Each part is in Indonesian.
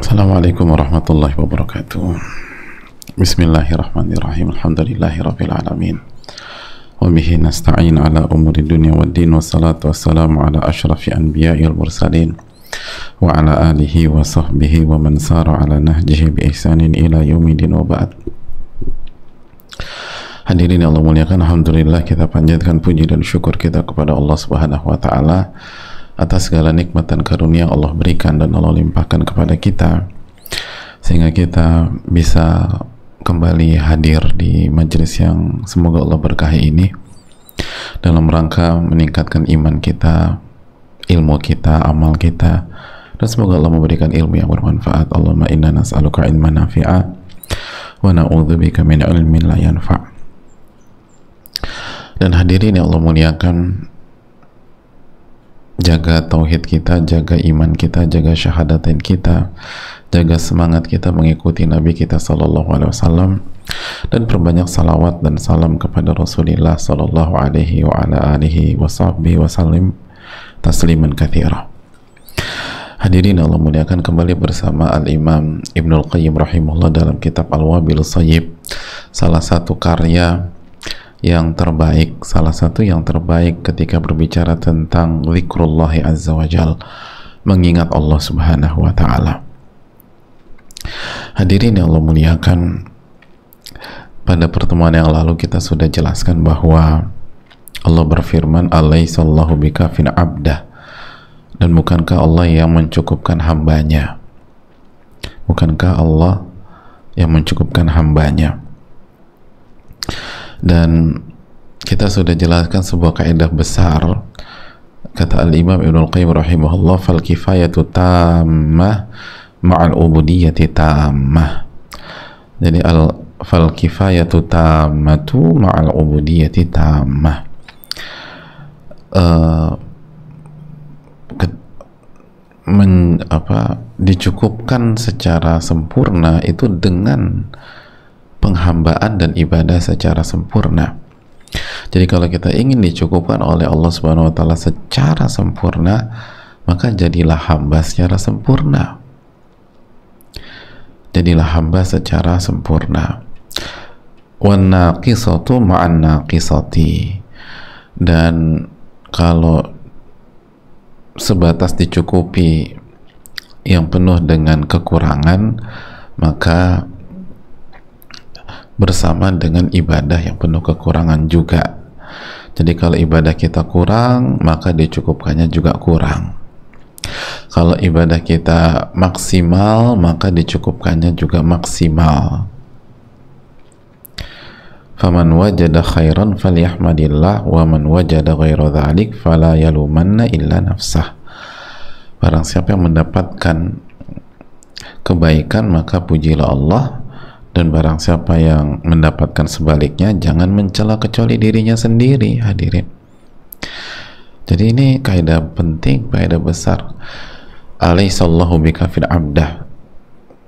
Assalamualaikum warahmatullahi wabarakatuh. Bismillahirrahmanirrahim. Alhamdulillahirabbil alamin. Wa bihi nasta'in ala umuri dunya waddin, wassalatu wassalamu ala asyrafil anbiya'il mursalin wa ala alihi wa sahbihi wa man sara ala nahjihi bi ihsanin ila yaumidin wa ba'd. Hadirin yang Allah muliakan, alhamdulillah kita panjatkan puji dan syukur kita kepada Allah Subhanahu wa taala atas segala nikmat dan karunia yang Allah berikan dan Allah limpahkan kepada kita, sehingga kita bisa kembali hadir di majelis yang semoga Allah berkahi ini dalam rangka meningkatkan iman kita, ilmu kita, amal kita, dan semoga Allah memberikan ilmu yang bermanfaat. Allahumma inna nas'aluka ilman nafi'a wa na'udzubika min ilmin la yanfa'. Dan hadirin yang Allah muliakan, jaga tauhid kita, jaga iman kita, jaga syahadatain kita, jaga semangat kita mengikuti Nabi kita sallallahu alaihi wasallam, dan perbanyak salawat dan salam kepada Rasulullah sallallahu alaihi wa ala alihi washabbihi wasallim tasliman katsira. Hadirin Allah muliakan, kembali bersama Al-Imam Ibnul Qayyim rahimahullah dalam kitab Al-Wabilus Shayyib, salah satu karya yang terbaik, salah satu yang terbaik ketika berbicara tentang zikrullahi azza wa jal, mengingat Allah subhanahu wa ta'ala. Hadirin yang Allah muliakan, pada pertemuan yang lalu kita sudah jelaskan bahwa Allah berfirman, alaysallahu bikafin abdah, dan bukankah Allah yang mencukupkan hambanya, bukankah Allah yang mencukupkan hambanya. Dan kita sudah jelaskan sebuah kaidah besar, kata Al-Imam Ibnul Qayyim rahimahullah, fal kifayatu tammah ma'al ubudiyyati tammah. Jadi fal kifayatu tammatu ma'al ubudiyyati tammah. Dicukupkan secara sempurna itu dengan penghambaan dan ibadah secara sempurna. Jadi kalau kita ingin dicukupkan oleh Allah Subhanahu wa taala secara sempurna, maka jadilah hamba secara sempurna. Jadilah hamba secara sempurna. Wan naqisatu ma'an naqisati. Dan kalau sebatas dicukupi yang penuh dengan kekurangan, maka bersama dengan ibadah yang penuh kekurangan juga. Jadi kalau ibadah kita kurang, maka dicukupkannya juga kurang. Kalau ibadah kita maksimal, maka dicukupkannya juga maksimal. Faman wajada khairan falyahmadillah wa man wajada ghaira dzalik fala yalumanna illa nafsah. Barang siapa yang mendapatkan kebaikan, maka pujilah Allah, dan barang siapa yang mendapatkan sebaliknya, jangan mencela kecuali dirinya sendiri. Hadirin, jadi ini kaidah penting, kaidah besar. Alaysallahu bikafin abdah,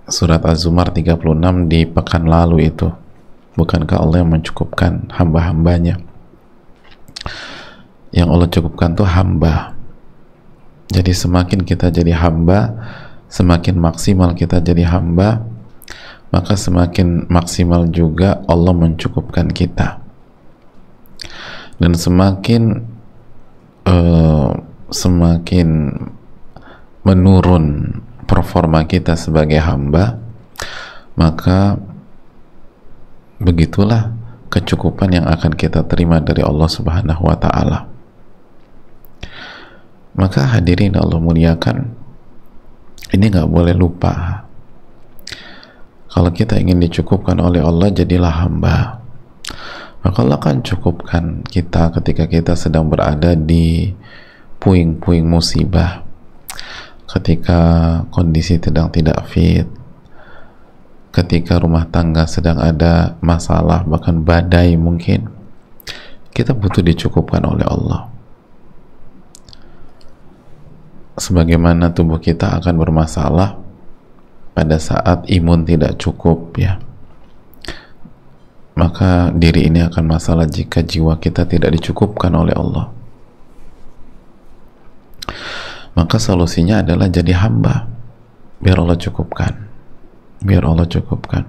surat Az-Zumar 36 di pekan lalu itu. Bukankah Allah yang mencukupkan hamba-hambanya? Yang Allah cukupkan tuh hamba. Jadi semakin kita jadi hamba, semakin maksimal kita jadi hamba, maka semakin maksimal juga Allah mencukupkan kita. Dan semakin menurun performa kita sebagai hamba, maka begitulah kecukupan yang akan kita terima dari Allah Subhanahu wa ta'ala. Maka hadirin Allah muliakan, ini nggak boleh lupa. Kalau kita ingin dicukupkan oleh Allah, jadilah hamba. Maka Allah akan cukupkan kita ketika kita sedang berada di puing-puing musibah, ketika kondisi sedang tidak fit, ketika rumah tangga sedang ada masalah, bahkan badai mungkin, kita butuh dicukupkan oleh Allah. Sebagaimana tubuh kita akan bermasalah pada saat imun tidak cukup, ya, maka diri ini akan masalah jika jiwa kita tidak dicukupkan oleh Allah. Maka solusinya adalah jadi hamba. biar Allah cukupkan, biar Allah cukupkan.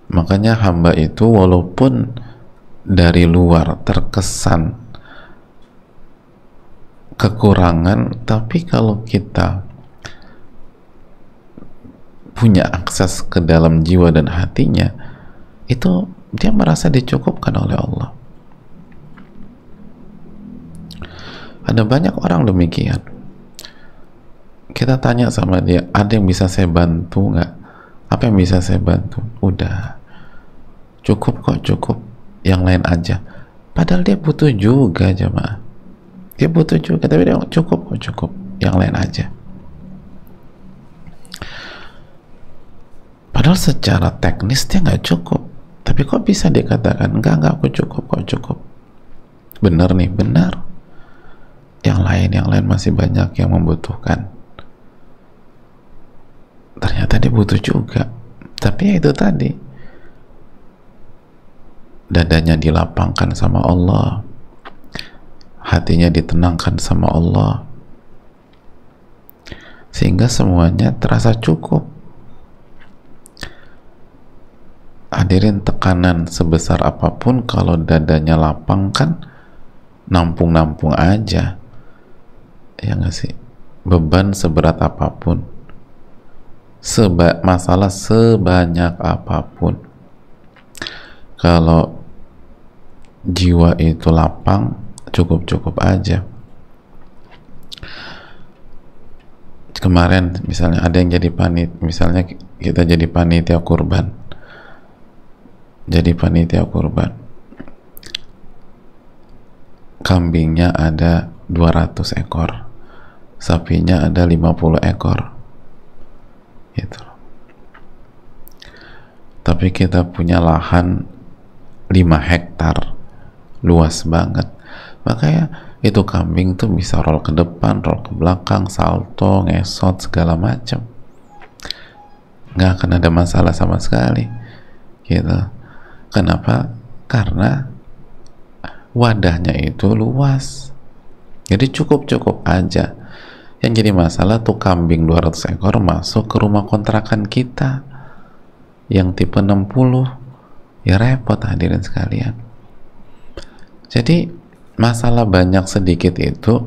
Makanya hamba itu walaupun dari luar terkesan kekurangan, tapi kalau kita punya akses ke dalam jiwa dan hatinya, itu dia merasa dicukupkan oleh Allah. Ada banyak orang demikian. Kita tanya sama dia, ada yang bisa saya bantu nggak? Apa yang bisa saya bantu? Udah, cukup kok, cukup. Yang lain aja. Padahal dia butuh juga, jemaah. Dia butuh juga, tapi dia cukup kok, cukup. Yang lain aja. Padahal secara teknis dia nggak cukup. Tapi kok bisa dikatakan, enggak, aku cukup kok, cukup. Benar nih, benar. Yang lain masih banyak yang membutuhkan. Ternyata dia butuh juga. Tapi ya itu tadi, dadanya dilapangkan sama Allah, hatinya ditenangkan sama Allah, sehingga semuanya terasa cukup. Hadirin, tekanan sebesar apapun kalau dadanya lapang kan nampung-nampung aja, ya nggak sih? Beban seberat apapun, masalah sebanyak apapun, kalau jiwa itu lapang, cukup-cukup aja. Kemarin misalnya ada yang jadi misalnya kita jadi panitia kurban, kambingnya ada 200 ekor, sapinya ada 50 ekor gitu. Tapi kita punya lahan 5 hektar, luas banget, makanya itu kambing tuh bisa roll ke depan, roll ke belakang, salto, ngesot, segala macam, nggak akan ada masalah sama sekali gitu. Kenapa? Karena wadahnya itu luas, jadi cukup-cukup aja. Yang jadi masalah tuh kambing 200 ekor masuk ke rumah kontrakan kita yang tipe 60, ya repot hadirin sekalian. Jadi masalah banyak sedikit itu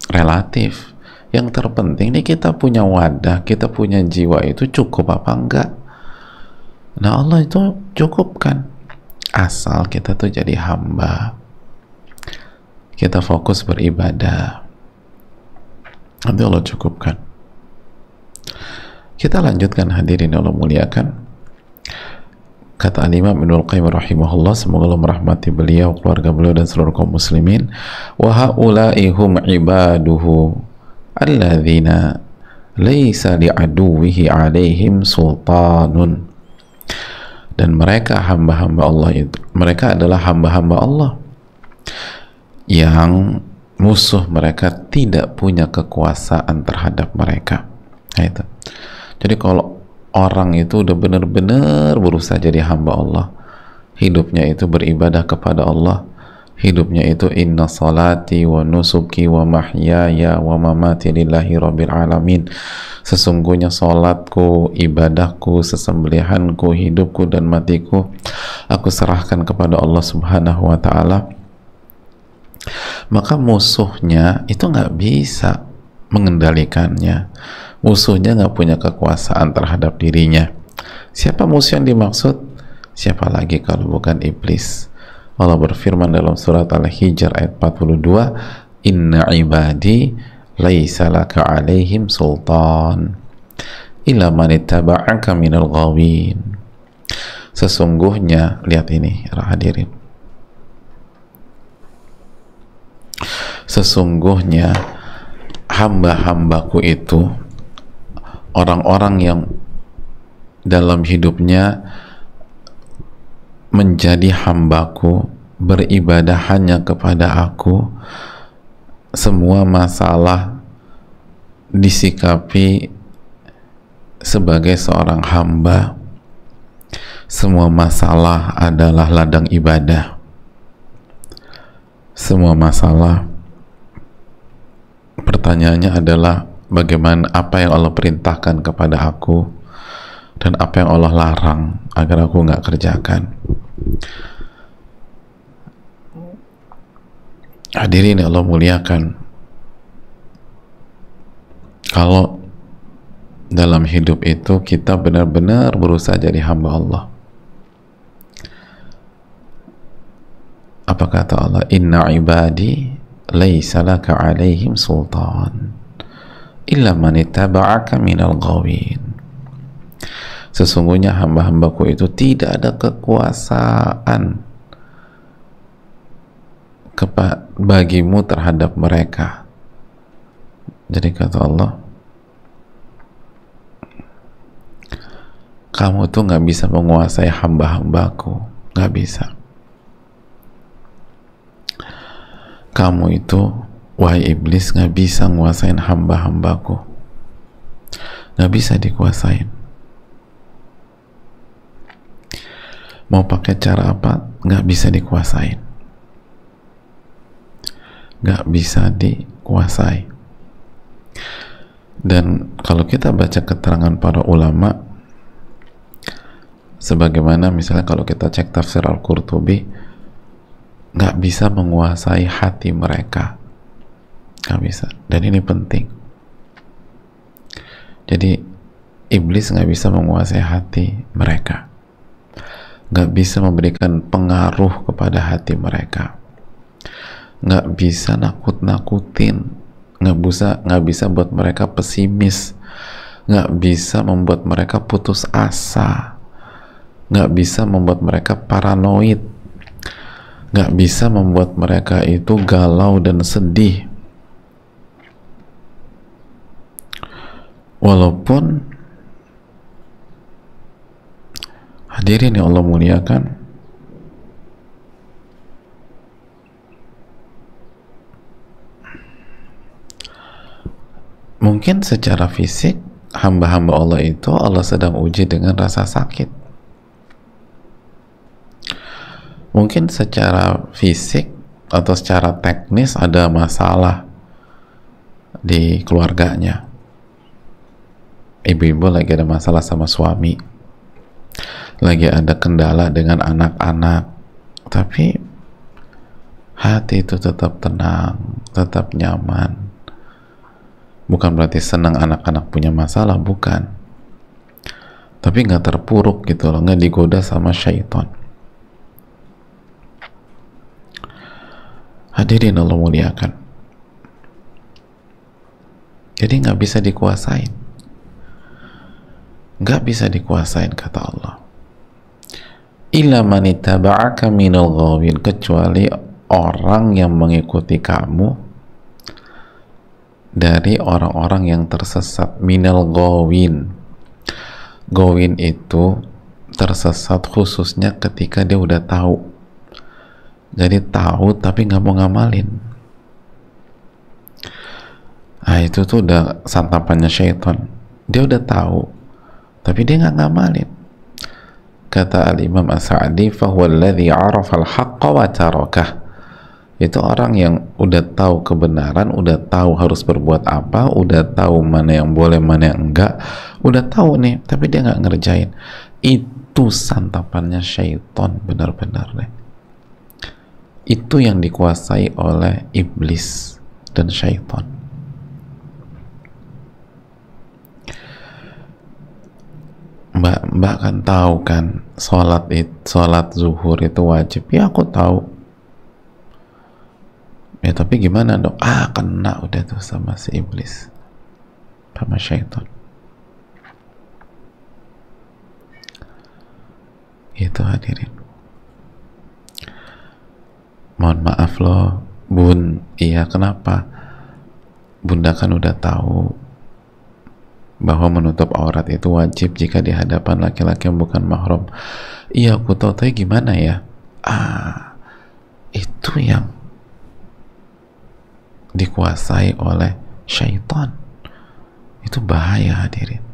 relatif. Yang terpenting nih kita punya wadah, kita punya jiwa itu cukup apa enggak. Nah, Allah itu cukupkan, asal kita tuh jadi hamba, kita fokus beribadah, nanti Allah cukupkan. Kita lanjutkan hadirin Allah muliakan. Kata Al-Imam Ibnul Qayyim rahimahullah, semoga Allah merahmati beliau, keluarga beliau dan seluruh kaum muslimin. Wa haula'i hum ibaduhu alladzina laisa li'aduwihi 'alaihim sultanun. Dan mereka hamba-hamba Allah itu, mereka adalah hamba-hamba Allah yang musuh mereka tidak punya kekuasaan terhadap mereka. Nah, itu. Jadi kalau orang itu udah benar-benar berusaha jadi hamba Allah, hidupnya itu beribadah kepada Allah, hidupnya itu inna salati wa nusuki wa mahyaya wa mamati lillahi rabbil alamin, sesungguhnya salatku, ibadahku, sesembelihanku, hidupku dan matiku aku serahkan kepada Allah subhanahu wa ta'ala, maka musuhnya itu nggak bisa mengendalikannya, musuhnya nggak punya kekuasaan terhadap dirinya. Siapa musuh yang dimaksud? Siapa lagi kalau bukan iblis? Allah berfirman dalam surat Al-Hijr ayat 42, inna ibadi laisa laka alaihim sultan illa man ittaba'aka minal ghawin. Sesungguhnya, lihat ini hadirin, sesungguhnya hamba-hambaku itu orang-orang yang dalam hidupnya menjadi hambaku, beribadah hanya kepada aku, semua masalah disikapi sebagai seorang hamba, semua masalah adalah ladang ibadah, semua masalah pertanyaannya adalah bagaimana, apa yang Allah perintahkan kepada aku dan apa yang Allah larang agar aku nggak kerjakan. Hadirin yang Allah muliakan, kalau dalam hidup itu kita benar-benar berusaha jadi hamba Allah, apa kata Allah? Inna ibadi laisa laka alaihim sultan illa man ittaba'aka minal ghawin. Sesungguhnya hamba-hambaku itu tidak ada kekuasaan bagimu terhadap mereka. Jadi kata Allah, kamu tuh nggak bisa menguasai hamba-hambaku, nggak bisa. Kamu itu, wahai iblis, nggak bisa nguasain hamba-hambaku, nggak bisa dikuasain. Mau pakai cara apa, nggak bisa dikuasain, nggak bisa dikuasai. Dan kalau kita baca keterangan para ulama, sebagaimana misalnya kalau kita cek tafsir Al-Qurtubi, nggak bisa menguasai hati mereka, nggak bisa. Dan ini penting. Jadi iblis nggak bisa menguasai hati mereka, nggak bisa memberikan pengaruh kepada hati mereka, nggak bisa nakut-nakutin, nggak bisa buat mereka pesimis, nggak bisa membuat mereka putus asa, nggak bisa membuat mereka paranoid, nggak bisa membuat mereka itu galau dan sedih. Walaupun hadirin yang Allah muliakan, mungkin secara fisik hamba-hamba Allah itu Allah sedang uji dengan rasa sakit. Mungkin secara fisik atau secara teknis ada masalah di keluarganya. Ibu-ibu lagi ada masalah sama suami, lagi ada kendala dengan anak-anak, tapi hati itu tetap tenang, tetap nyaman. Bukan berarti senang anak-anak punya masalah, bukan, tapi nggak terpuruk gitu loh, nggak digoda sama syaitan. Hadirin Allah muliakan, jadi nggak bisa dikuasain, nggak bisa dikuasain kata Allah. Illa man ittaba'aka minal ghawin, kecuali orang yang mengikuti kamu dari orang-orang yang tersesat. Minal ghawin, ghawin itu tersesat khususnya ketika dia udah tahu. Jadi tahu tapi nggak mau ngamalin. Nah itu tuh udah santapannya syaitan. Dia udah tahu tapi dia nggak ngamalin. Kata Al-Imam As-Sa'di, fahuwa alladhi arafa al-haqqa wa tarakah. Itu orang yang udah tahu kebenaran, udah tahu harus berbuat apa, udah tahu mana yang boleh, mana yang enggak, udah tahu nih, tapi dia nggak ngerjain. Itu santapannya syaitan benar-benar nih. Itu yang dikuasai oleh iblis dan syaitan. Mbak kan tahu kan sholat zuhur itu wajib. Ya aku tahu. Ya tapi gimana dong? Kena udah tuh sama si iblis, sama syaitan. Itu hadirin. Mohon maaf loh bun, iya kenapa? Bunda kan udah tahu bahwa menutup aurat itu wajib jika di hadapan laki-laki yang bukan mahram. Iya aku tahu, tapi gimana ya? Itu yang dikuasai oleh syaitan. Itu bahaya hadirin.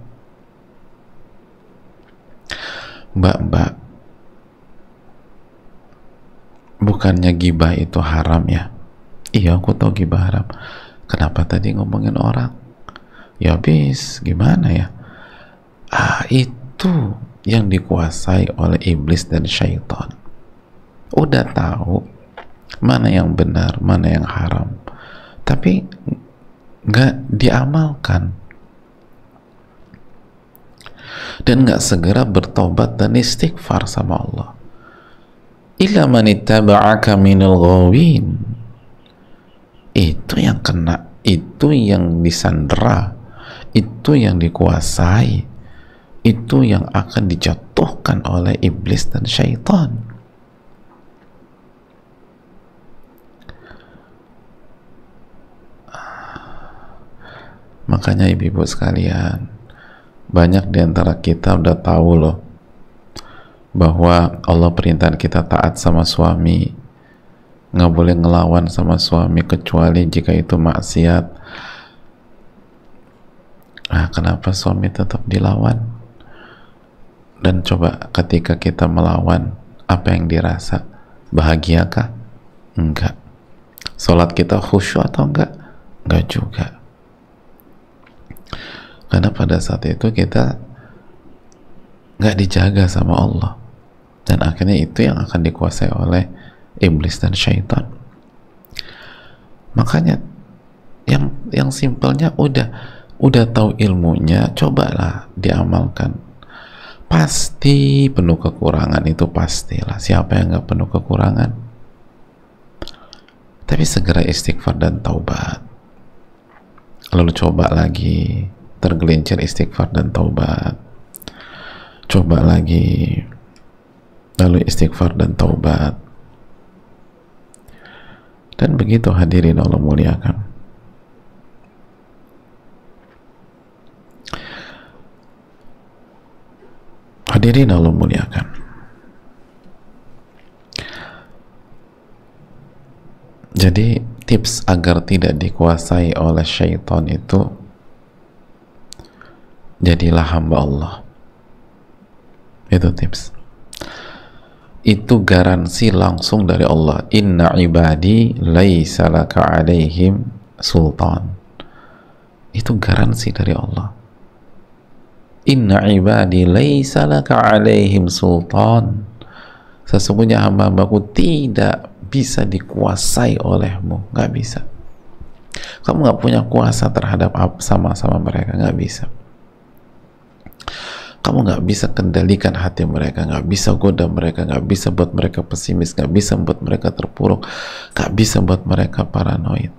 Mbak, bukannya gibah itu haram ya? Iya aku tahu gibah haram, Kenapa tadi ngomongin orang? Ya habis, gimana ya? Itu yang dikuasai oleh iblis dan syaitan. Udah tahu mana yang benar, mana yang haram, tapi nggak diamalkan dan nggak segera bertobat dan istighfar sama Allah. Illa man ittaba'aka minal ghawin. Itu yang kena, itu yang disandera, itu yang dikuasai, itu yang akan dijatuhkan oleh iblis dan syaitan. Makanya ibu-ibu sekalian, banyak di antara kita udah tahu loh bahwa Allah perintah kita taat sama suami, nggak boleh ngelawan sama suami kecuali jika itu maksiat. Kenapa suami tetap dilawan? Dan coba ketika kita melawan, apa yang dirasa? Bahagiakah? Enggak. Sholat kita khusyuk atau enggak? Enggak juga. Karena pada saat itu kita nggak dijaga sama Allah, dan akhirnya itu yang akan dikuasai oleh iblis dan syaitan. Makanya yang simpelnya udah tahu ilmunya, cobalah diamalkan. Pasti penuh kekurangan, itu pastilah. Siapa yang nggak penuh kekurangan? Tapi segera istighfar dan taubat. Lalu coba lagi, tergelincir istighfar dan taubat. Coba lagi, lalu istighfar dan taubat. Dan begitu hadirin Allah muliakan. Hadirin Allah muliakan. Jadi tips agar tidak dikuasai oleh syaitan itu, jadilah hamba Allah. Itu tips. Itu garansi langsung dari Allah. Inna ibadi laisa laka alaihim sultan. Itu garansi dari Allah. Inna ibadi laisa laka alaihim sultan. Sesungguhnya hamba-hambaku tidak bisa dikuasai olehmu. Nggak bisa. Kamu nggak punya kuasa terhadap sama-sama mereka. Nggak bisa. Kamu nggak bisa kendalikan hati mereka, nggak bisa goda mereka, nggak bisa buat mereka pesimis, nggak bisa buat mereka terpuruk, nggak bisa buat mereka paranoid.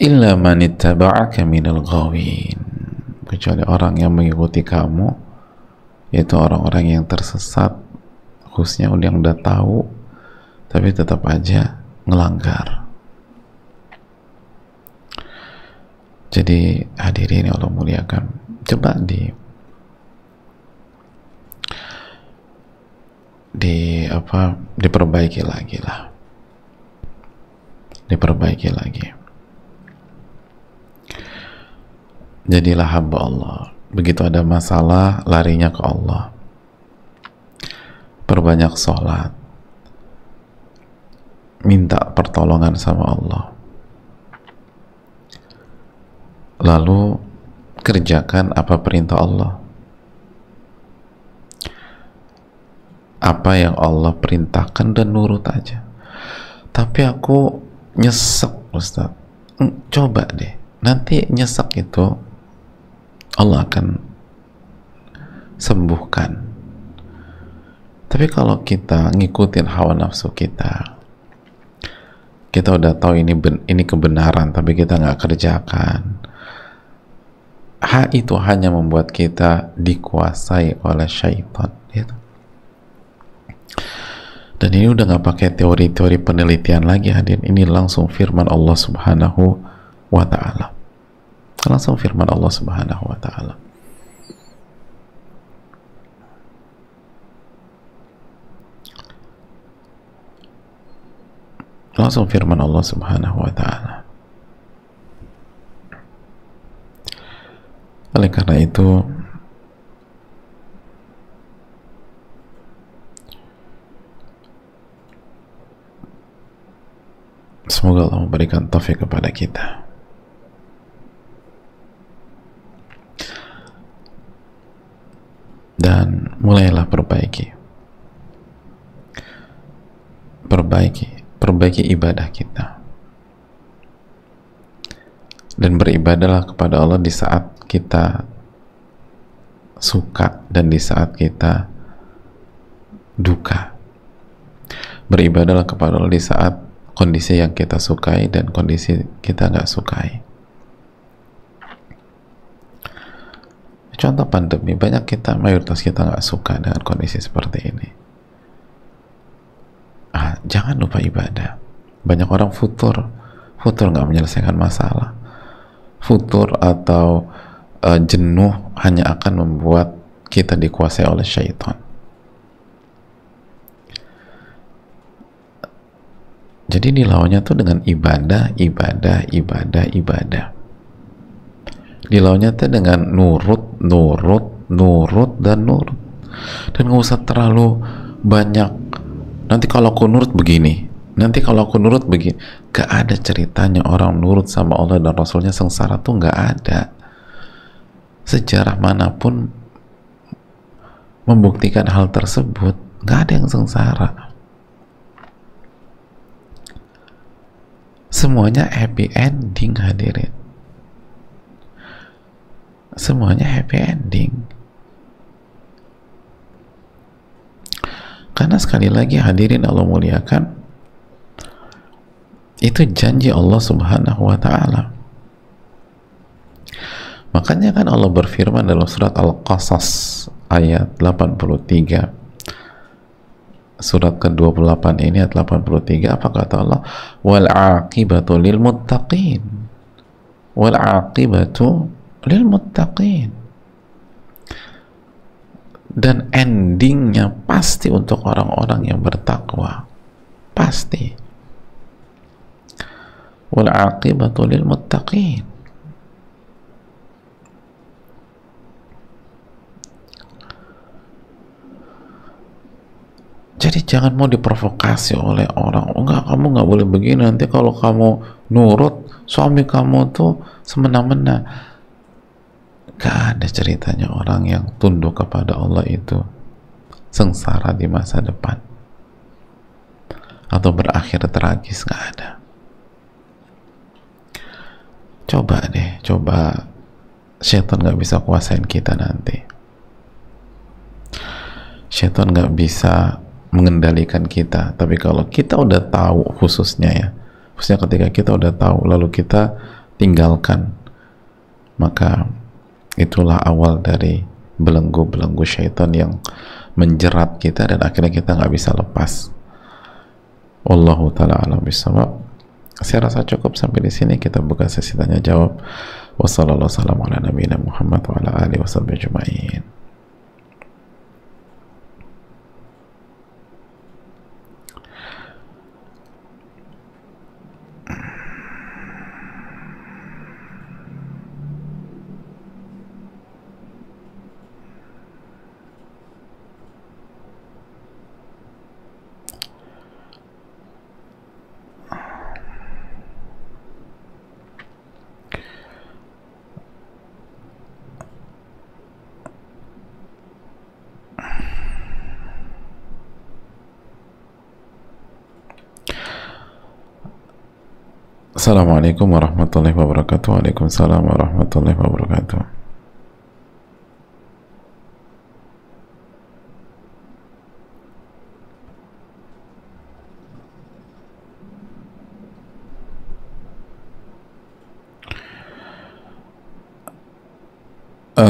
Illa man ittaba'aka minal ghawin. Kecuali orang yang mengikuti kamu, yaitu orang-orang yang tersesat, khususnya yang udah tahu, tapi tetap aja ngelanggar. Jadi hadirin yang Allah muliakan, coba diperbaiki lagi lah, diperbaiki lagi. Jadilah hamba Allah. Begitu ada masalah, larinya ke Allah. Perbanyak sholat, minta pertolongan sama Allah, lalu kerjakan apa perintah Allah, apa yang Allah perintahkan, dan nurut aja. Tapi aku nyesek Ustaz. Coba deh, nanti nyesek itu Allah akan sembuhkan. Tapi kalau kita ngikutin hawa nafsu kita udah tahu ini kebenaran, tapi kita nggak kerjakan, itu hanya membuat kita dikuasai oleh syaitan, gitu. Dan ini udah nggak pakai teori-teori penelitian lagi, hadirin. Ini langsung firman Allah Subhanahu wa Ta'ala. Langsung firman Allah Subhanahu wa Ta'ala. Langsung firman Allah Subhanahu wa Ta'ala. Oleh karena itu, Semoga Allah memberikan taufik kepada kita. Dan mulailah perbaiki ibadah kita, dan beribadahlah kepada Allah di saat kita suka dan di saat kita duka. Beribadahlah kepada Allah di saat kondisi yang kita sukai dan kondisi kita nggak sukai. Contoh pandemi, mayoritas kita nggak suka dengan kondisi seperti ini. Jangan lupa ibadah. Banyak orang futur nggak menyelesaikan masalah. Futur atau jenuh hanya akan membuat kita dikuasai oleh syaitan. Jadi dilawannya tuh dengan ibadah. Dilawannya tuh dengan nurut. Dan nggak usah terlalu banyak. Nanti kalau aku nurut begini, gak ada ceritanya orang nurut sama Allah dan Rasulnya sengsara tuh gak ada. Sejarah manapun membuktikan hal tersebut, gak ada yang sengsara. Semuanya happy ending, hadirin. Semuanya happy ending. Karena sekali lagi hadirin Allah muliakan, itu janji Allah Subhanahu wa ta'ala. Makanya kan Allah berfirman dalam surat Al-Qasas ayat 83, surat ke-28 ini ayat 83, apa kata Allah? Wal aqibatu lil muttaqin. Wal aqibatu lil muttaqin. Dan endingnya pasti untuk orang-orang yang bertakwa, pasti. Wal aqibatu lil muttaqin. Jadi jangan mau diprovokasi oleh orang. Enggak, kamu nggak boleh begini, nanti kalau kamu nurut suami kamu tuh semena-mena. Gak ada ceritanya orang yang tunduk kepada Allah itu sengsara di masa depan atau berakhir tragis, gak ada. Coba syaitan gak bisa kuasain kita nanti. Syaitan gak bisa mengendalikan kita, tapi kalau kita udah tahu, khususnya ketika kita udah tahu lalu kita tinggalkan, maka itulah awal dari belenggu-belenggu syaitan yang menjerat kita dan akhirnya kita nggak bisa lepas. Wallahu ta'ala a'lam bishawab. Saya rasa cukup sampai di sini. Kita buka sesi tanya jawab. Wassalamualaikum warahmatullahi wabarakatuh. Assalamualaikum warahmatullahi wabarakatuh. Waalaikumsalam warahmatullahi wabarakatuh.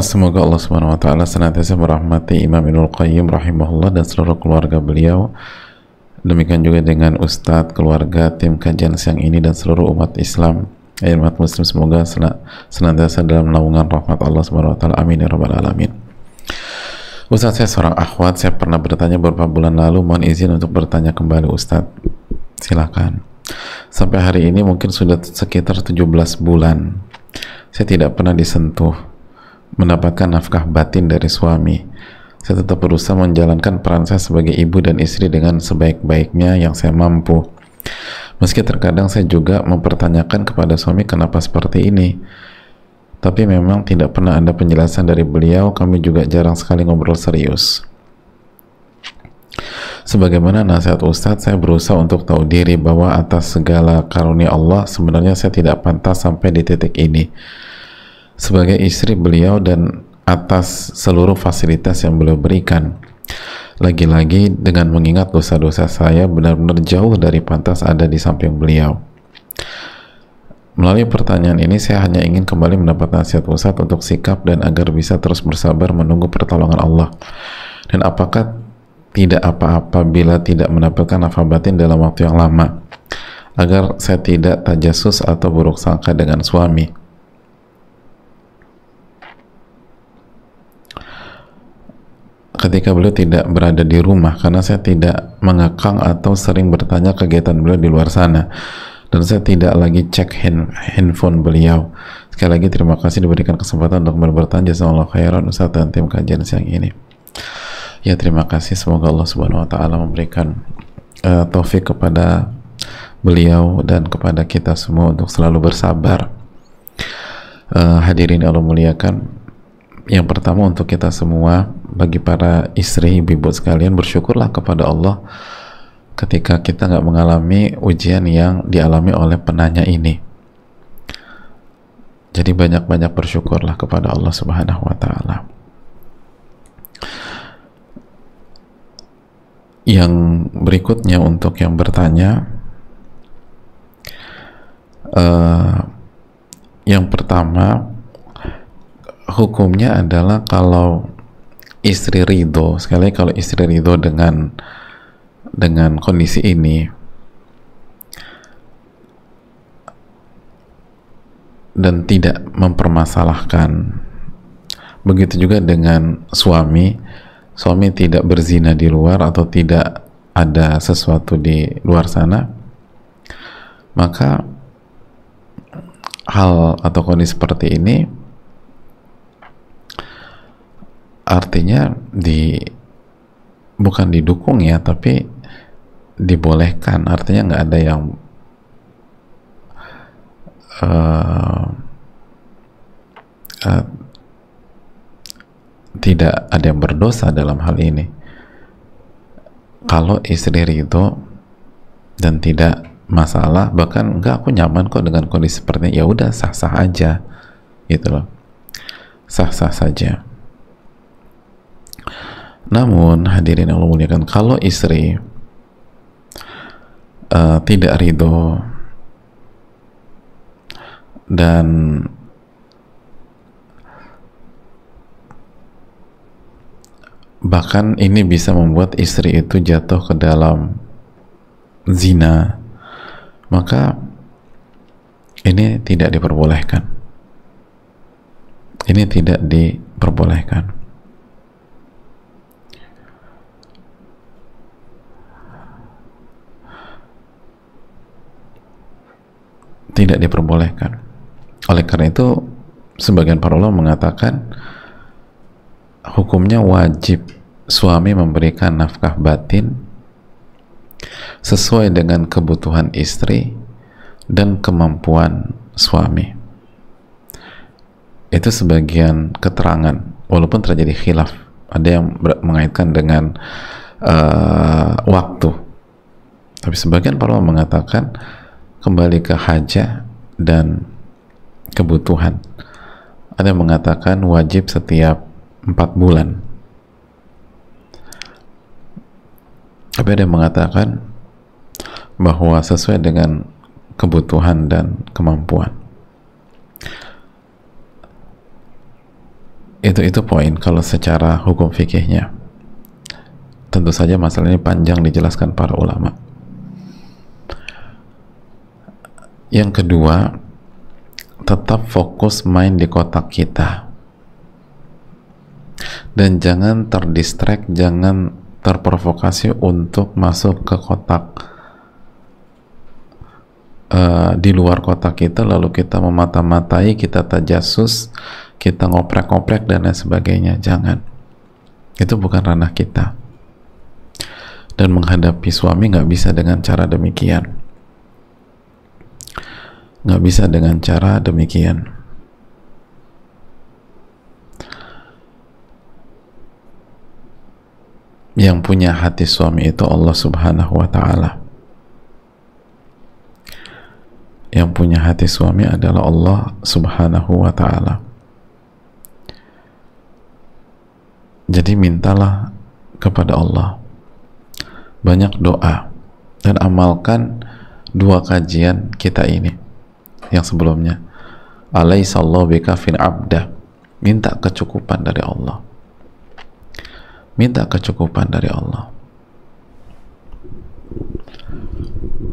Semoga Allah Subhanahu wa taala senantiasa merahmati Imam Ibnul Qayyim rahimahullah dan seluruh keluarga beliau. Demikian juga dengan Ustadz, keluarga, tim kajian siang ini dan seluruh umat Islam, umat Muslim, semoga senantiasa dalam naungan rahmat Allah Subhanahu wa taala. Amin ya rabbal alamin. Ustadz, saya seorang akhwat, saya pernah bertanya beberapa bulan lalu, mohon izin untuk bertanya kembali Ustadz. Silakan. Sampai hari ini mungkin sudah sekitar 17 bulan saya tidak pernah disentuh mendapatkan nafkah batin dari suami. Saya tetap berusaha menjalankan peran saya sebagai ibu dan istri dengan sebaik-baiknya yang saya mampu. Meski terkadang saya juga mempertanyakan kepada suami kenapa seperti ini, tapi memang tidak pernah ada penjelasan dari beliau. Kami juga jarang sekali ngobrol serius. Sebagaimana nasihat Ustadz, saya berusaha untuk tahu diri bahwa atas segala karunia Allah sebenarnya saya tidak pantas sampai di titik ini sebagai istri beliau dan atas seluruh fasilitas yang beliau berikan. Lagi-lagi dengan mengingat dosa-dosa saya benar-benar jauh dari pantas ada di samping beliau. Melalui pertanyaan ini saya hanya ingin kembali mendapat nasihat Ustadz untuk sikap dan agar bisa terus bersabar menunggu pertolongan Allah. Dan apakah tidak apa-apa bila tidak mendapatkan nafkah batin dalam waktu yang lama, agar saya tidak tajasus atau buruk sangka dengan suami. Ketika beliau tidak berada di rumah, karena saya tidak mengekang atau sering bertanya kegiatan beliau di luar sana, dan saya tidak lagi cek handphone beliau. Sekali lagi terima kasih diberikan kesempatan untuk bertanya. Jazakallahu khairan Ustaz dan tim kajian siang ini. Ya, terima kasih. Semoga Allah Subhanahu wa Ta'ala memberikan taufik kepada beliau dan kepada kita semua untuk selalu bersabar. Hadirin Allah muliakan, yang pertama untuk kita semua, bagi para istri, ibu sekalian, bersyukurlah kepada Allah ketika kita nggak mengalami ujian yang dialami oleh penanya ini. Jadi banyak-banyak bersyukurlah kepada Allah Subhanahu wa Ta'ala. Yang berikutnya untuk yang bertanya, yang pertama, hukumnya adalah kalau istri ridho, sekali lagi kalau istri ridho dengan kondisi ini dan tidak mempermasalahkan, begitu juga dengan suami tidak berzina di luar atau tidak ada sesuatu di luar sana, maka hal atau kondisi seperti ini artinya bukan didukung ya, tapi dibolehkan. Artinya nggak ada yang tidak ada yang berdosa dalam hal ini. Kalau istri ridho dan tidak masalah, bahkan enggak, aku nyaman kok dengan kondisi seperti ini, ya udah sah-sah aja gitu loh, sah-sah saja. Namun hadirin Allah muliakan, kalau istri tidak ridho dan bahkan ini bisa membuat istri itu jatuh ke dalam zina, maka ini tidak diperbolehkan. Ini tidak diperbolehkan. Tidak diperbolehkan. Oleh karena itu, sebagian para ulama mengatakan hukumnya wajib suami memberikan nafkah batin sesuai dengan kebutuhan istri dan kemampuan suami. Itu sebagian keterangan, walaupun terjadi khilaf. Ada yang mengaitkan dengan waktu, tapi sebagian para ulama mengatakan kembali ke hajah dan kebutuhan. Ada yang mengatakan wajib setiap 4 bulan. Tapi ada yang mengatakan bahwa sesuai dengan kebutuhan dan kemampuan. Itu poin kalau secara hukum fikihnya. Tentu saja masalah ini panjang dijelaskan para ulama. Yang kedua, tetap fokus main di kotak kita dan jangan terdistract, jangan terprovokasi untuk masuk ke kotak di luar kotak kita, lalu kita memata-matai, kita tajasus, kita ngoprek-ngoprek dan lain sebagainya. Jangan, itu bukan ranah kita, dan menghadapi suami nggak bisa dengan cara demikian. nggak bisa dengan cara demikian. Yang punya hati suami itu Allah Subhanahu wa Ta'ala. Yang punya hati suami adalah Allah Subhanahu wa Ta'ala. Jadi mintalah kepada Allah, banyak doa, dan amalkan dua kajian kita ini yang sebelumnya. Alaihissallahu bikafin abda, minta kecukupan dari Allah, minta kecukupan dari Allah,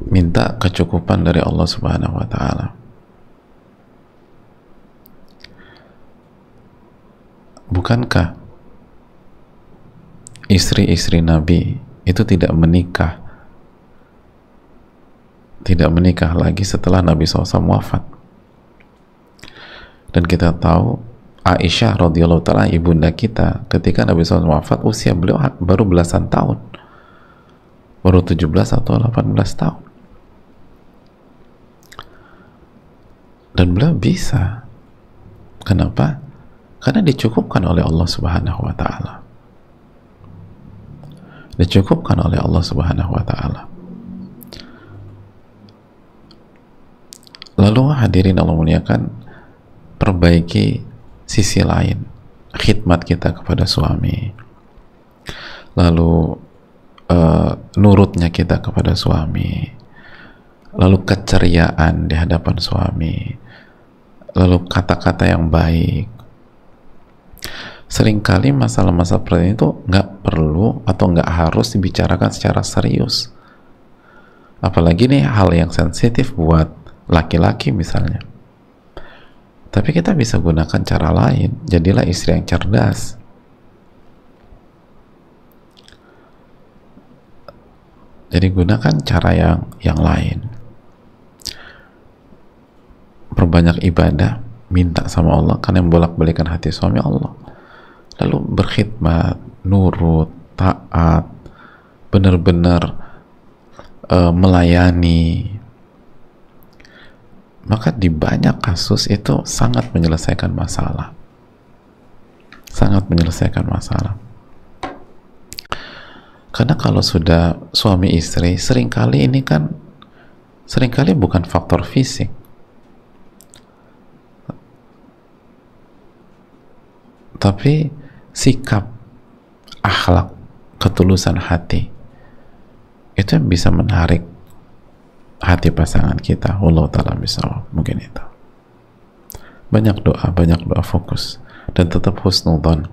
minta kecukupan dari Allah Subhanahu wa Ta'ala. Bukankah istri-istri Nabi itu tidak menikah lagi setelah Nabi SAW wafat? Dan kita tahu Aisyah radhiyallahu ta'ala, ibunda kita, ketika Nabi SAW wafat, usia beliau baru belasan tahun, baru 17 atau 18 tahun, dan beliau bisa. Kenapa? Karena dicukupkan oleh Allah Subhanahu wa Ta'ala, dicukupkan oleh Allah Subhanahu wa Ta'ala. Lalu hadirin Allah muliakan, perbaiki sisi lain, khidmat kita kepada suami, lalu nurutnya kita kepada suami, lalu keceriaan di hadapan suami, lalu kata-kata yang baik. Seringkali masalah-masalah seperti itu nggak perlu atau nggak harus dibicarakan secara serius, apalagi nih hal yang sensitif buat laki-laki misalnya. Tapi kita bisa gunakan cara lain. Jadilah istri yang cerdas. Jadi gunakan cara yang lain. Perbanyak ibadah, minta sama Allah, karena yang bolak-balikan hati suami Allah. Lalu berkhidmat, nurut, taat, benar-benar melayani. Maka di banyak kasus itu sangat menyelesaikan masalah, sangat menyelesaikan masalah. Karena kalau sudah suami istri, seringkali bukan faktor fisik, tapi sikap, akhlak, ketulusan hati, itu yang bisa menarik hati pasangan kita. Allah Ta'ala bisa, mungkin itu. Banyak doa, fokus, dan tetap husnudzon.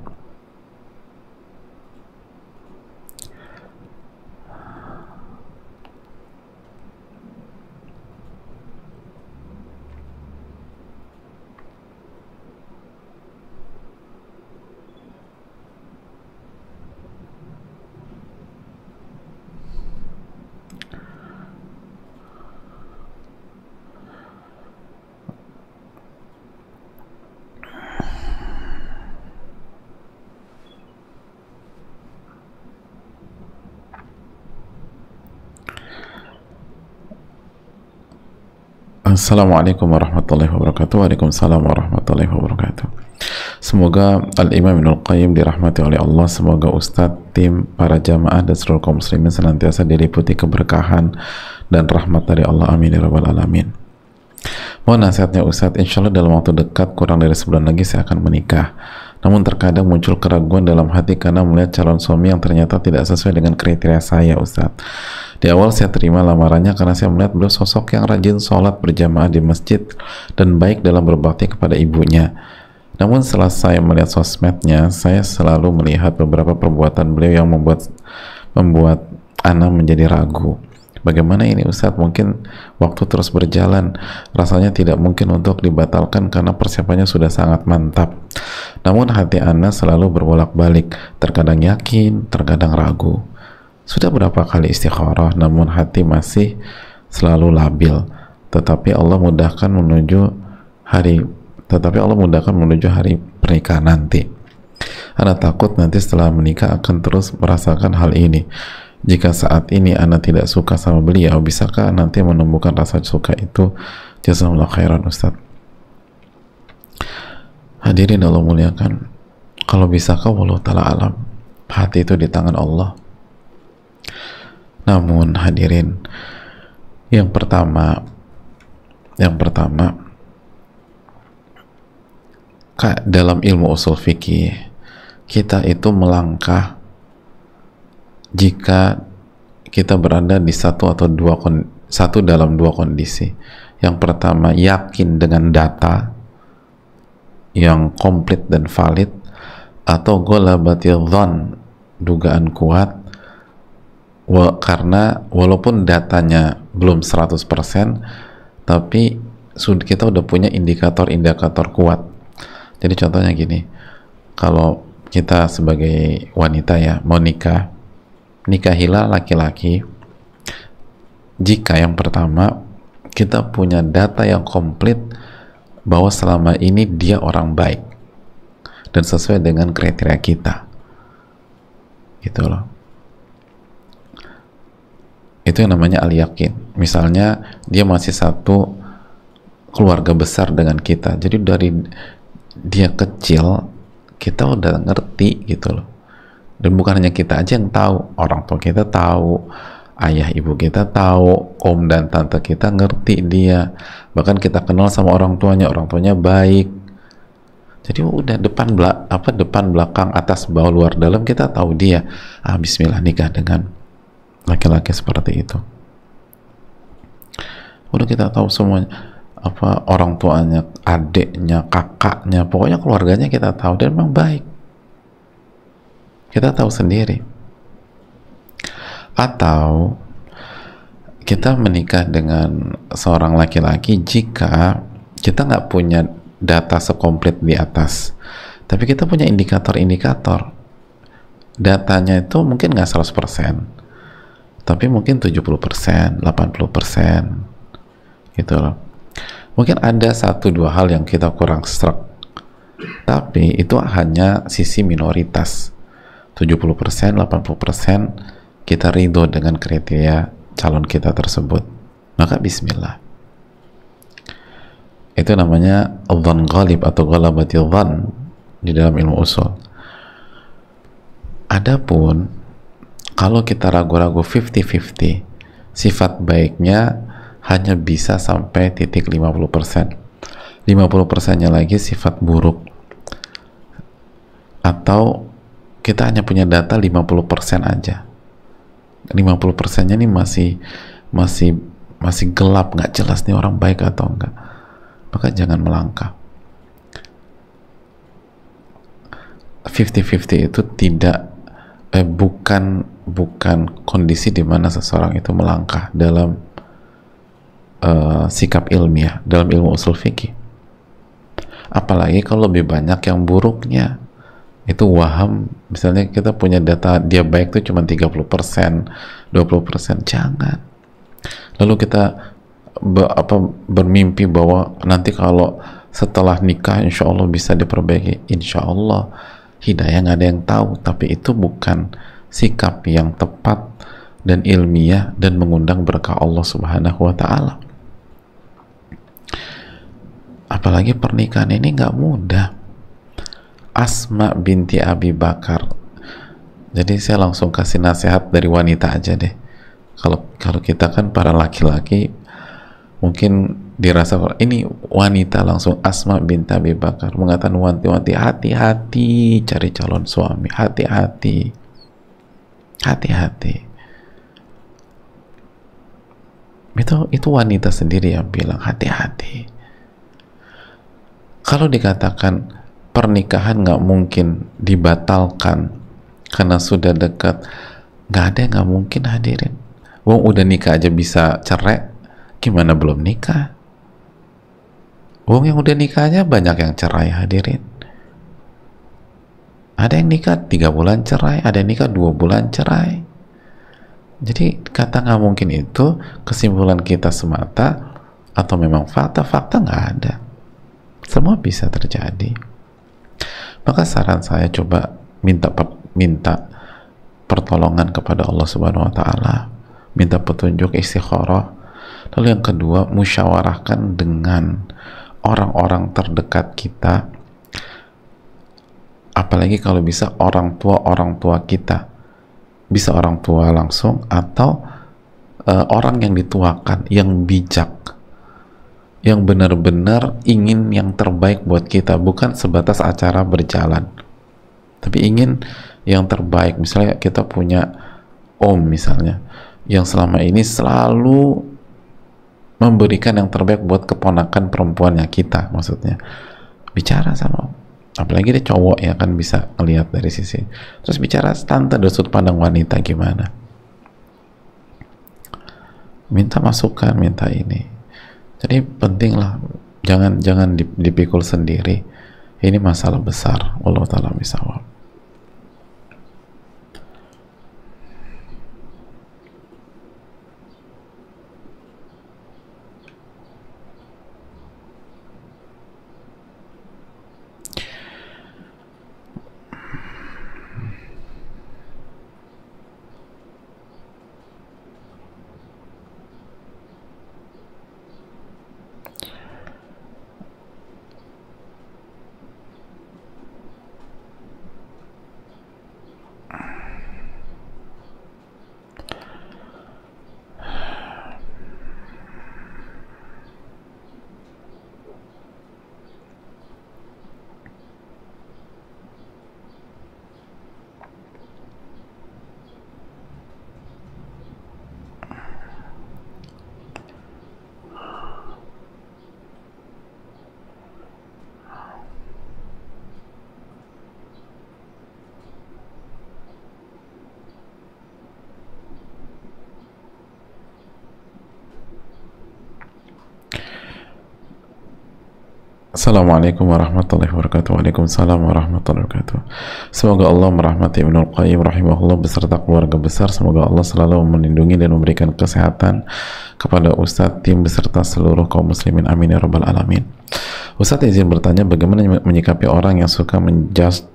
Assalamualaikum warahmatullahi wabarakatuh. Waalaikumsalam warahmatullahi wabarakatuh. Semoga Al-Imam Ibnul Qayyim dirahmati oleh Allah. Semoga Ustadz, tim, para jamaah, dan seluruh kaum muslimin senantiasa diliputi keberkahan dan rahmat dari Allah. Amin ya rabbal alamin. Mohon nasihatnya Ustadz. Insya Allah dalam waktu dekat, kurang dari sebulan lagi saya akan menikah. Namun terkadang muncul keraguan dalam hati karena melihat calon suami yang ternyata tidak sesuai dengan kriteria saya, Ustadz. Di awal saya terima lamarannya karena saya melihat beliau sosok yang rajin sholat berjamaah di masjid dan baik dalam berbakti kepada ibunya. Namun setelah saya melihat sosmednya, saya selalu melihat beberapa perbuatan beliau yang membuat ana menjadi ragu. Bagaimana ini Ustadz? Mungkin waktu terus berjalan, rasanya tidak mungkin untuk dibatalkan karena persiapannya sudah sangat mantap. Namun hati ana selalu berbolak-balik, terkadang yakin, terkadang ragu. Sudah berapa kali istikharah, namun hati masih selalu labil. Tetapi Allah mudahkan menuju hari pernikahan nanti. Ana takut nanti setelah menikah akan terus merasakan hal ini. Jika saat ini ana tidak suka sama beliau, bisakah nanti menumbuhkan rasa suka itu Jazakallahu khairan Ustaz. Hadirin Allah muliakan, kalau bisakah wallahu ta'ala alam, hati itu di tangan Allah. Namun hadirin, yang pertama dalam ilmu usul fikih, kita itu melangkah jika kita berada di satu dalam dua kondisi. Yang pertama, yakin dengan data yang komplit dan valid, atau ghalabatil dhon, dugaan kuat, karena walaupun datanya belum 100%, tapi kita udah punya indikator-indikator kuat. Jadi contohnya gini, kalau kita sebagai wanita ya mau nikahilah laki-laki jika yang pertama kita punya data yang komplit bahwa selama ini dia orang baik dan sesuai dengan kriteria kita, gitu loh. Itu yang namanya al-yakin. Misalnya dia masih satu keluarga besar dengan kita, jadi dari dia kecil kita udah ngerti gitu loh. Dan bukan hanya kita aja yang tahu, orang tua kita tahu, ayah ibu kita tahu, om dan tante kita ngerti dia, bahkan kita kenal sama orang tuanya baik. Jadi udah depan belakang, atas bawah luar dalam kita tahu dia. Bismillah nikah dengan laki-laki seperti itu. Udah kita tahu semuanya, orang tuanya, adiknya, kakaknya, pokoknya keluarganya kita tahu dan memang baik. Kita tahu sendiri. Atau kita menikah dengan seorang laki-laki jika kita nggak punya data sekomplit di atas, tapi kita punya indikator-indikator. Datanya itu mungkin nggak 100%, tapi mungkin 70%, 80%, gitu loh. Mungkin ada 1-2 hal yang kita kurang sreg, tapi itu hanya sisi minoritas. 70%, 80% kita ridho dengan kriteria calon kita tersebut, maka bismillah. Itu namanya dhon ghalib atau ghalabatil dhon di dalam ilmu usul. Adapun kalau kita ragu-ragu 50-50, sifat baiknya hanya bisa sampai titik 50%. 50%-nya lagi sifat buruk. Atau kita hanya punya data 50% aja. 50%-nya ini masih gelap, nggak jelas nih orang baik atau enggak. Maka jangan melangkah. 50-50 itu bukan kondisi di mana seseorang itu melangkah dalam sikap ilmiah, dalam ilmu usul fikih. Apalagi kalau lebih banyak yang buruknya. Itu waham, misalnya kita punya data dia baik itu cuma 30%, 20%, jangan. Lalu kita bermimpi bahwa nanti kalau setelah nikah insya Allah bisa diperbaiki. Insya Allah hidayah nggak ada yang tahu, tapi itu bukan sikap yang tepat dan ilmiah dan mengundang berkah Allah Subhanahu wa Ta'ala. Apalagi pernikahan ini nggak mudah. Asma binti Abi Bakar. Jadi saya langsung kasih nasihat dari wanita aja deh. Kalau kita kan para laki-laki mungkin dirasa ini wanita, langsung Asma binti Abi Bakar mengatakan, wanti-wanti, hati-hati cari calon suami, hati-hati. Itu wanita sendiri yang bilang hati-hati. Kalau dikatakan pernikahan nggak mungkin dibatalkan karena sudah dekat, nggak ada yang nggak mungkin hadirin. Wong udah nikah aja bisa cerai, gimana belum nikah? Wong yang udah nikah aja banyak yang cerai hadirin. Ada yang nikah 3 bulan cerai, ada yang nikah 2 bulan cerai. Jadi kata nggak mungkin itu kesimpulan kita semata atau memang fakta nggak ada. Semua bisa terjadi. Maka saran saya, coba minta pertolongan kepada Allah Subhanahu wa Ta'ala, minta petunjuk, istikharah, Lalu yang kedua, musyawarahkan dengan orang-orang terdekat kita, apalagi kalau bisa orang tua kita, bisa orang tua langsung atau orang yang dituakan, yang bijak, yang benar-benar ingin yang terbaik buat kita, bukan sebatas acara berjalan, tapi ingin yang terbaik. Misalnya kita punya om misalnya, yang selama ini selalu memberikan yang terbaik buat keponakan perempuannya kita, maksudnya bicara sama om, apalagi dia cowok ya kan, bisa ngelihat dari sisi, terus bicara tante dari sudut pandang wanita gimana, minta masukan, minta ini. Jadi penting lah, jangan dipikul sendiri, ini masalah besar. Wallahu ta'ala bishawab. Assalamualaikum warahmatullahi wabarakatuh. Waalaikumsalam warahmatullahi wabarakatuh. Semoga Allah merahmati Ibnul Qayyim rahimahullah beserta keluarga besar. Semoga Allah selalu melindungi dan memberikan kesehatan kepada Ustadz, tim beserta seluruh kaum muslimin. Amin ya rabbal alamin. Ustadz izin bertanya, bagaimana menyikapi orang yang suka menjudge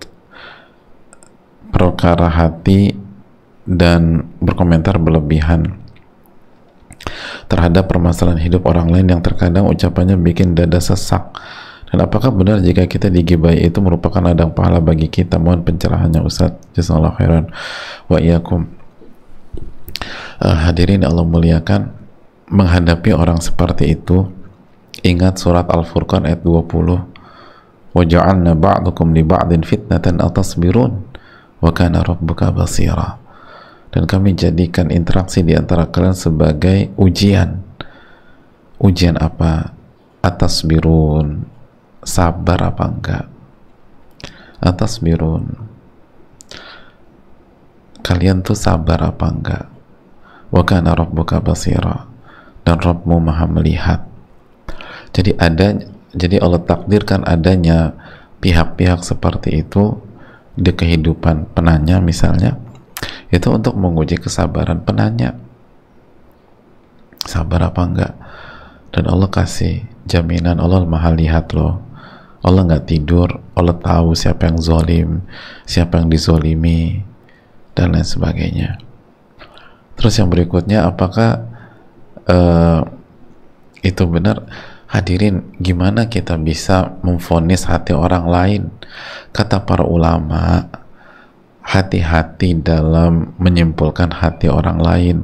perkara hati dan berkomentar berlebihan terhadap permasalahan hidup orang lain yang terkadang ucapannya bikin dada sesak? Dan apakah benar jika kita digibai itu merupakan ladang pahala bagi kita? Mohon pencerahannya Ustaz. Jazakallahu khairan wa iyyakum. Hadirin Allah muliakan, menghadapi orang seperti itu, ingat surat Al-Furqan ayat 20, wa ja'alna ba'dukum li ba'din fitnatan atasbirun wa kana rabbuka basira. Dan kami jadikan interaksi di antara kalian sebagai ujian. Ujian apa? Atasbirun, sabar apa enggak? Atasbirun, kalian tuh sabar apa enggak? Wa kana rabbuka basira, dan Rabbmu maha melihat. Jadi Allah takdirkan adanya pihak-pihak seperti itu di kehidupan penanya misalnya, itu untuk menguji kesabaran penanya, sabar apa enggak. Dan Allah kasih jaminan, Allah maha lihat loh, Allah nggak tidur, Allah tahu siapa yang zalim, siapa yang dizolimi, dan lain sebagainya. Terus yang berikutnya, apakah itu benar? Hadirin, gimana kita bisa memvonis hati orang lain? Kata para ulama, hati-hati dalam menyimpulkan hati orang lain.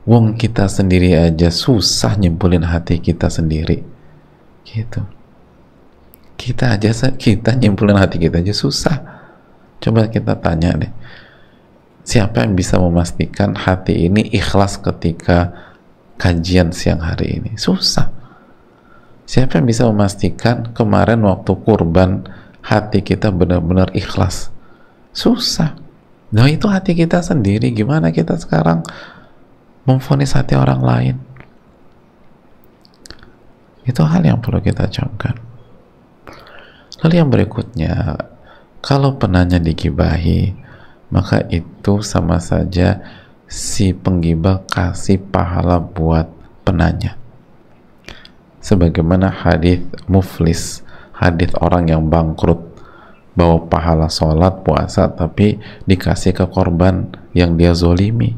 Wong kita sendiri aja susah nyimpulin hati kita sendiri, gitu. Kita nyimpulin hati kita aja susah. Coba kita tanya deh, siapa yang bisa memastikan hati ini ikhlas ketika kajian siang hari ini? Susah. Siapa yang bisa memastikan kemarin waktu kurban hati kita benar-benar ikhlas? Susah. Nah itu hati kita sendiri, gimana kita sekarang memvonis hati orang lain? Itu hal yang perlu kita camkan. Lalu yang berikutnya, kalau penanya digibahi, maka itu sama saja si penggibah kasih pahala buat penanya. Sebagaimana hadis muflis, hadis orang yang bangkrut, bawa pahala sholat, puasa, tapi dikasih ke korban yang dia zolimi.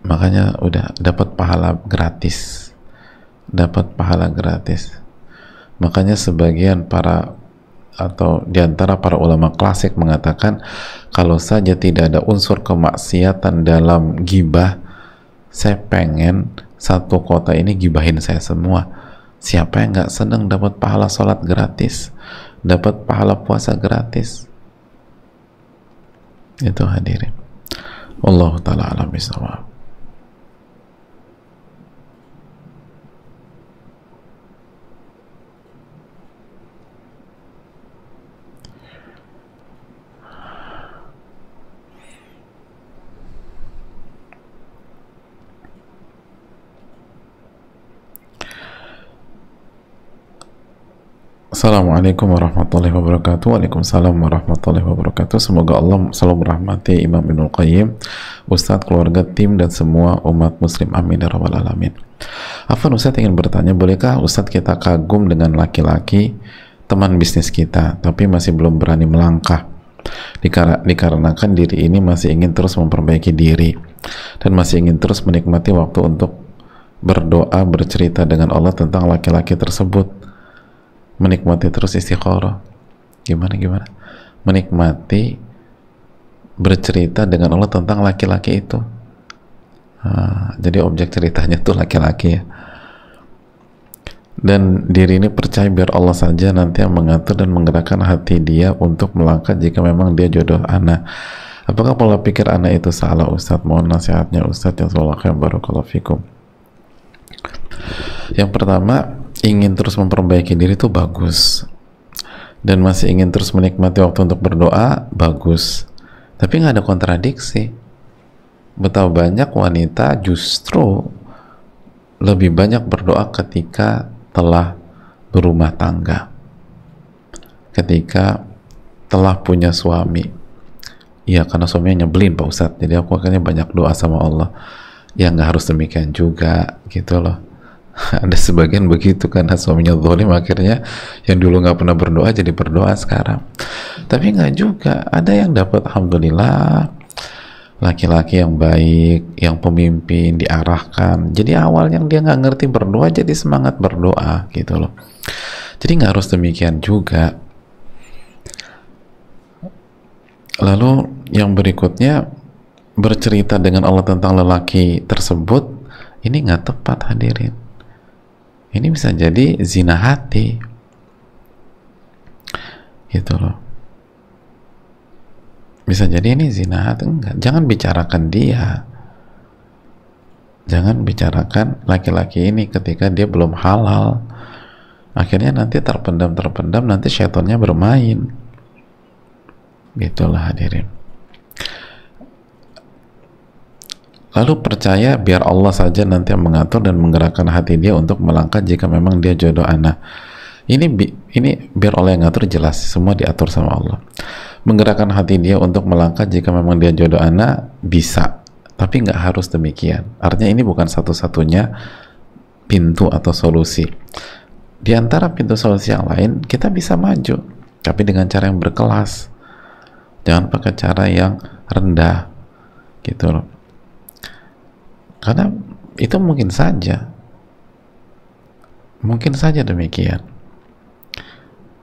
makanya udah dapat pahala gratis, dapat pahala gratis. Makanya sebagian para atau diantara para ulama klasik mengatakan kalau saja tidak ada unsur kemaksiatan dalam gibah, saya pengen satu kota ini gibahin saya semua. Siapa yang nggak seneng dapat pahala sholat gratis, dapat pahala puasa gratis? Itu hadirin. Wallahu ta'ala a'lam bishawab. Assalamualaikum warahmatullahi wabarakatuh. Waalaikumsalam warahmatullahi wabarakatuh. Semoga Allah selalu merahmati Imam Ibnul Qayyim, Ustadz, keluarga, tim, dan semua umat muslim. Amin ya rabbal alamin. Afwan, Ustadz ingin bertanya, bolehkah Ustadz kita kagum dengan laki-laki teman bisnis kita tapi masih belum berani melangkah dikarenakan diri ini masih ingin terus memperbaiki diri dan masih ingin terus menikmati waktu untuk berdoa, bercerita dengan Allah tentang laki-laki tersebut, menikmati terus istikharah. Gimana menikmati bercerita dengan Allah tentang laki-laki itu. Jadi objek ceritanya tuh laki-laki ya, dan diri ini percaya biar Allah saja nanti yang mengatur dan menggerakkan hati dia untuk melangkah jika memang dia jodoh ana. Apakah pola pikir ana itu salah, Ustadz? Mohon nasihatnya Ustadz, yang sallallahu alaihi barakallahu fikum. Yang pertama, ingin terus memperbaiki diri itu bagus, dan masih ingin terus menikmati waktu untuk berdoa bagus, tapi nggak ada kontradiksi. Betapa banyak wanita justru lebih banyak berdoa ketika telah berumah tangga, ketika telah punya suami. Iya, karena suaminya nyebelin Pak Ustadz, jadi aku akhirnya banyak doa sama Allah. Ya nggak harus demikian juga gitu loh. Ada sebagian begitu, karena suaminya zalim akhirnya yang dulu nggak pernah berdoa jadi berdoa sekarang. Tapi nggak juga, ada yang dapat alhamdulillah laki-laki yang baik, yang pemimpin, diarahkan. Jadi awal yang dia nggak ngerti berdoa jadi semangat berdoa gitu loh. Jadi nggak harus demikian juga. Lalu yang berikutnya, bercerita dengan Allah tentang lelaki tersebut, ini nggak tepat hadirin. Ini bisa jadi zina hati gitu loh. Bisa jadi ini zina hati. Enggak, jangan bicarakan dia, jangan bicarakan laki-laki ini ketika dia belum halal. Akhirnya nanti terpendam, nanti syaitannya bermain. Gitulah hadirin. Lalu percaya biar Allah saja nanti yang mengatur dan menggerakkan hati dia untuk melangkah jika memang dia jodoh anak. Ini biar Allah yang ngatur, jelas semua diatur sama Allah. Menggerakkan hati dia untuk melangkah jika memang dia jodoh anak, bisa, tapi nggak harus demikian. Artinya ini bukan satu-satunya pintu atau solusi. Di antara pintu solusi yang lain, kita bisa maju, tapi dengan cara yang berkelas. Jangan pakai cara yang rendah gitu loh. Karena itu mungkin saja demikian.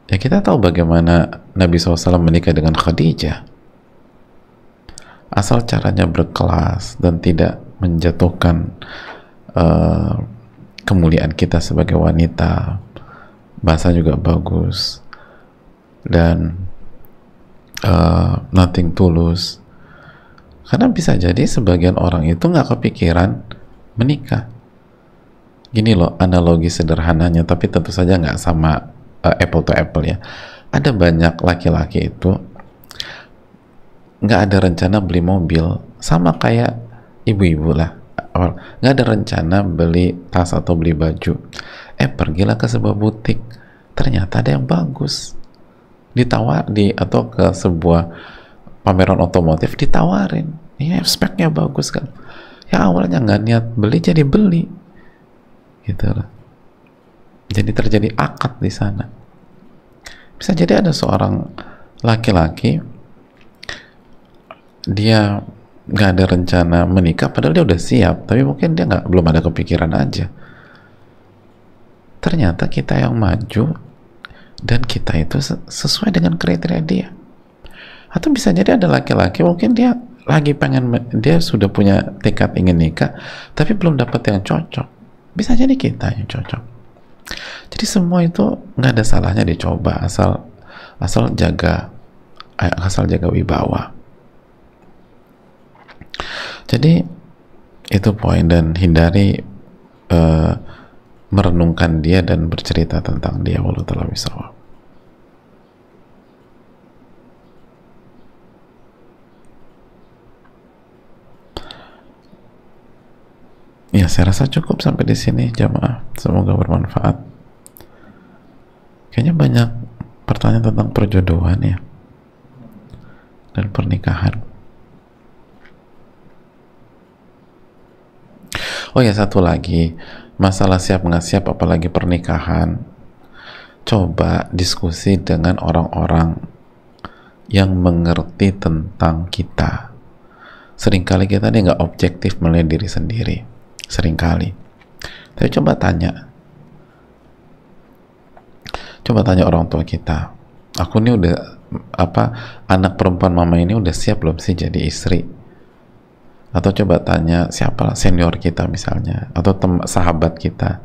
Ya kita tahu bagaimana Nabi SAW menikah dengan Khadijah. Asal caranya berkelas dan tidak menjatuhkan kemuliaan kita sebagai wanita, bahasa juga bagus, dan nothing tulus. Karena bisa jadi sebagian orang itu nggak kepikiran menikah. Gini loh analogi sederhananya, tapi tentu saja nggak sama apple to apple ya. Ada banyak laki-laki itu nggak ada rencana beli mobil, sama kayak ibu-ibu lah. Nggak ada rencana beli tas atau beli baju. Pergilah ke sebuah butik, ternyata ada yang bagus. Atau ke sebuah pameran otomotif, ditawarin, ya speknya bagus kan, ya awalnya nggak niat beli jadi beli gitu loh. Jadi terjadi akad di sana. Bisa jadi ada seorang laki-laki dia nggak ada rencana menikah, padahal dia udah siap, tapi mungkin dia belum ada kepikiran aja. Ternyata kita yang maju dan kita itu sesuai dengan kriteria dia. Atau bisa jadi ada laki-laki mungkin dia lagi pengen, dia sudah punya tekad ingin nikah tapi belum dapat yang cocok, bisa jadi kita yang cocok. Jadi semua itu nggak ada salahnya dicoba, asal jaga wibawa. Jadi itu poin, dan hindari merenungkan dia dan bercerita tentang dia. Wallahu ta'ala bishawab. Ya, saya rasa cukup sampai di sini jamaah. Semoga bermanfaat. Kayaknya banyak pertanyaan tentang perjodohan ya dan pernikahan. Oh ya, satu lagi, masalah siap nggak siap apalagi pernikahan, coba diskusi dengan orang-orang yang mengerti tentang kita. Seringkali kita nih nggak objektif melihat diri sendiri, seringkali. Tapi coba tanya orang tua kita, aku nih udah anak perempuan mama ini udah siap belum sih jadi istri? Atau coba tanya siapa senior kita misalnya, atau sahabat kita,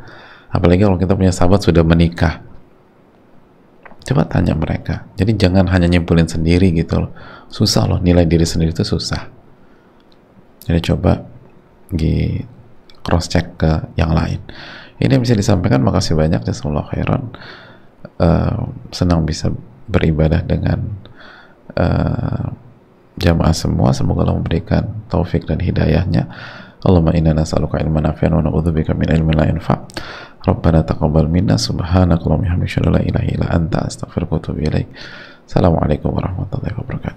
apalagi kalau kita punya sahabat sudah menikah, coba tanya mereka. Jadi jangan hanya nyimpulin sendiri gitu loh, susah loh, nilai diri sendiri itu susah. Jadi coba cross check ke yang lain. Ini yang bisa disampaikan. Makasih banyak, jazakallahu khairan. Senang bisa beribadah dengan jamaah semua. Semoga Allah memberikan taufik dan hidayahnya. Allahumma inna nas'aluka ilman nafi'an wa na'udzubika min ilmin la yanfa'. Rabbana taqabbal minna subhanaka wa bihamdika la ilaha illa anta astaghfiruka wa atubu ilaik. Assalamualaikum warahmatullahi wabarakatuh.